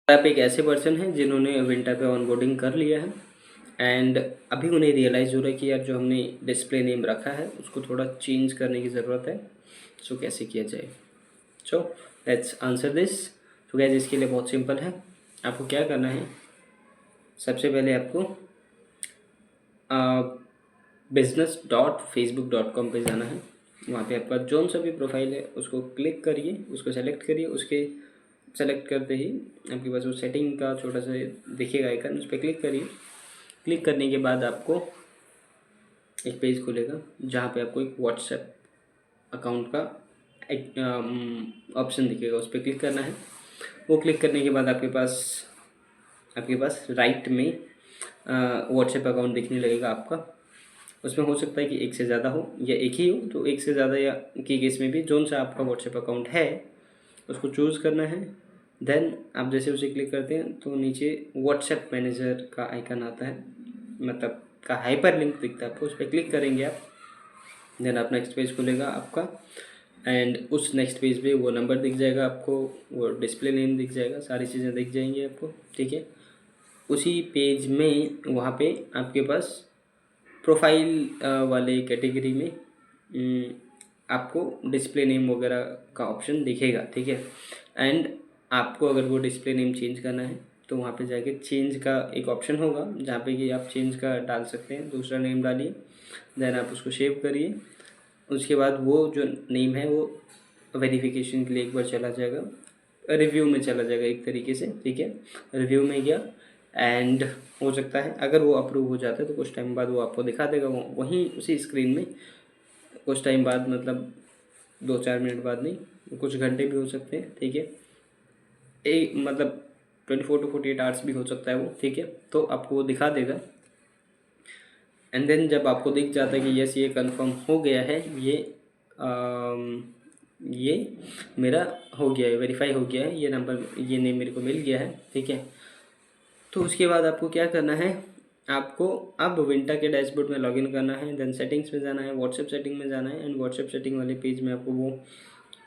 आप एक ऐसे पर्सन हैं जिन्होंने विंटर पे ऑनबोर्डिंग कर लिया है एंड अभी उन्हें रियलाइज़ हो रहा है कि यार जो हमने डिस्प्ले नेम रखा है उसको थोड़ा चेंज करने की ज़रूरत है। सो कैसे किया जाए? So let's answer this. तो गाइस इसके लिए बहुत सिंपल है। आपको क्या करना है, सबसे पहले आपको business.facebook.com पे जाना है। वहाँ पे आपका जोन सा भी प्रोफाइल है उसको क्लिक करिए, उसको सेलेक्ट करिए। उसके सेलेक्ट करते ही आपके पास वो सेटिंग का छोटा सा दिखेगा आइकन, उस पर क्लिक करिए। क्लिक करने के बाद आपको एक पेज खुलेगा जहाँ पे आपको एक व्हाट्सएप अकाउंट का एक ऑप्शन दिखेगा, उस पर क्लिक करना है। वो क्लिक करने के बाद आपके पास राइट में व्हाट्सएप अकाउंट दिखने लगेगा आपका। उसमें हो सकता है कि एक से ज़्यादा हो या एक ही हो, तो एक से ज़्यादा या की केस में भी जोन सा आपका व्हाट्सएप अकाउंट है उसको चूज़ करना है। देन आप जैसे उसे क्लिक करते हैं तो नीचे व्हाट्सएप मैनेजर का आइकन आता है, मतलब का हाइपर लिंक दिखता है आपको, उस पर क्लिक करेंगे आप। देन आप नेक्स्ट पेज खुलेगा आपका एंड उस नेक्स्ट पेज पे वो नंबर दिख जाएगा आपको, वो डिस्प्ले नेम दिख जाएगा, सारी चीज़ें दिख जाएंगी आपको, ठीक है। उसी पेज में वहाँ पे आपके पास प्रोफाइल वाले कैटेगरी में आपको डिस्प्ले नेम वगैरह का ऑप्शन दिखेगा, ठीक है। एंड आपको अगर वो डिस्प्ले नेम चेंज करना है तो वहाँ पे जाके चेंज का एक ऑप्शन होगा जहाँ पे कि आप चेंज का डाल सकते हैं, दूसरा नेम डालिए। देन आप उसको सेव करिए। उसके बाद वो जो नेम है वो वेरिफिकेशन के लिए एक बार चला जाएगा, रिव्यू में चला जाएगा एक तरीके से, ठीक है। रिव्यू में गया एंड हो सकता है अगर वो अप्रूव हो जाता है तो कुछ टाइम बाद वो आपको दिखा देगा वहीं उसी स्क्रीन में। कुछ टाइम बाद मतलब 2-4 मिनट बाद नहीं, कुछ घंटे भी हो सकते हैं, ठीक है। मतलब 24 to 48 आवर्स भी हो सकता है वो, ठीक है। तो आपको वो दिखा देगा। एंड देन जब आपको दिख जाता है कि यस ये कंफर्म हो गया है, ये मेरा हो गया है, वेरीफाई हो गया है, ये नंबर ये नेम मेरे को मिल गया है, ठीक है। तो उसके बाद आपको क्या करना है, आपको अब विंटा के डैशबोर्ड में लॉगिन करना है। देन सेटिंग्स में जाना है, व्हाट्सएप सेटिंग में जाना है एंड व्हाट्सएप सेटिंग वाले पेज में आपको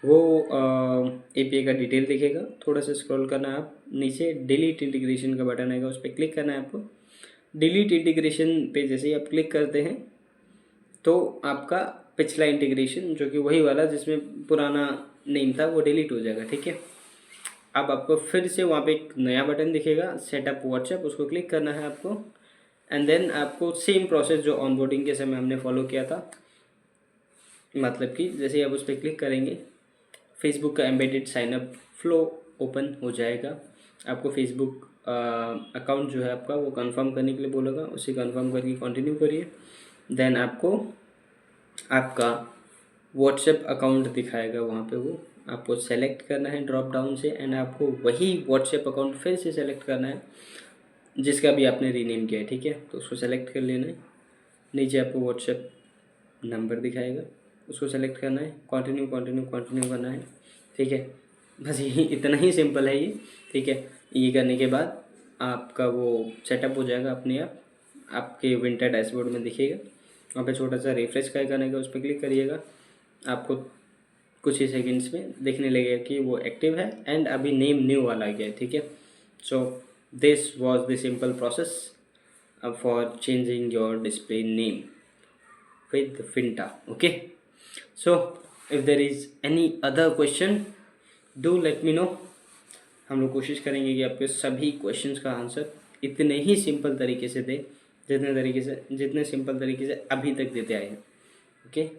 वो एपीआई का डिटेल दिखेगा। थोड़ा सा स्क्रॉल करना है आप नीचे, डिलीट इंटीग्रेशन का बटन आएगा, उस पर क्लिक करना है आपको। डिलीट इंटीग्रेशन पे जैसे ही आप क्लिक करते हैं तो आपका पिछला इंटीग्रेशन जो कि वही वाला जिसमें पुराना नेम था वो डिलीट हो जाएगा, ठीक है। अब आपको फिर से वहाँ पे एक नया बटन दिखेगा, सेटअप व्हाट्सएप, उसको क्लिक करना है आपको। एंड देन आपको सेम प्रोसेस जो ऑनबोर्डिंग के समय हमने फॉलो किया था, मतलब कि जैसे ही आप उस पर क्लिक करेंगे फेसबुक का एम्बेडेड साइनअप फ्लो ओपन हो जाएगा। आपको फेसबुक अकाउंट जो है आपका वो कंफर्म करने के लिए बोलेगा, उसे कंफर्म करके कंटिन्यू करिए। देन आपको आपका व्हाट्सएप अकाउंट दिखाएगा, वहाँ पे वो आपको सेलेक्ट करना है ड्रॉप डाउन से एंड आपको वही व्हाट्सएप अकाउंट फिर से सेलेक्ट करना है जिसका भी आपने रीनेम किया है, ठीक है। तो उसको सेलेक्ट कर लेना है। नीचे आपको व्हाट्सएप नंबर दिखाएगा, उसको सेलेक्ट करना है, कंटिन्यू कंटिन्यू कंटिन्यू करना है, ठीक है। बस यही इतना ही सिंपल है ये, ठीक है। ये करने के बाद आपका वो सेटअप हो जाएगा अपने आप, आपके विंटर डैशबोर्ड में दिखेगा। वहाँ पे छोटा सा रिफ्रेश का आइकन आएगा, उस पर क्लिक करिएगा। आपको कुछ ही सेकंड्स में दिखने लगेगा कि वो एक्टिव है एंड अभी नेम न्यू वाला आ गया है, ठीक है। So this was the simple process for changing your display name with Finta. Okay, so if there is any other question do let me know. हम लोग कोशिश करेंगे कि आपके सभी क्वेश्चंस का आंसर इतने ही सिंपल तरीके से दें जितने सिंपल तरीके से अभी तक देते आए हैं। ओके।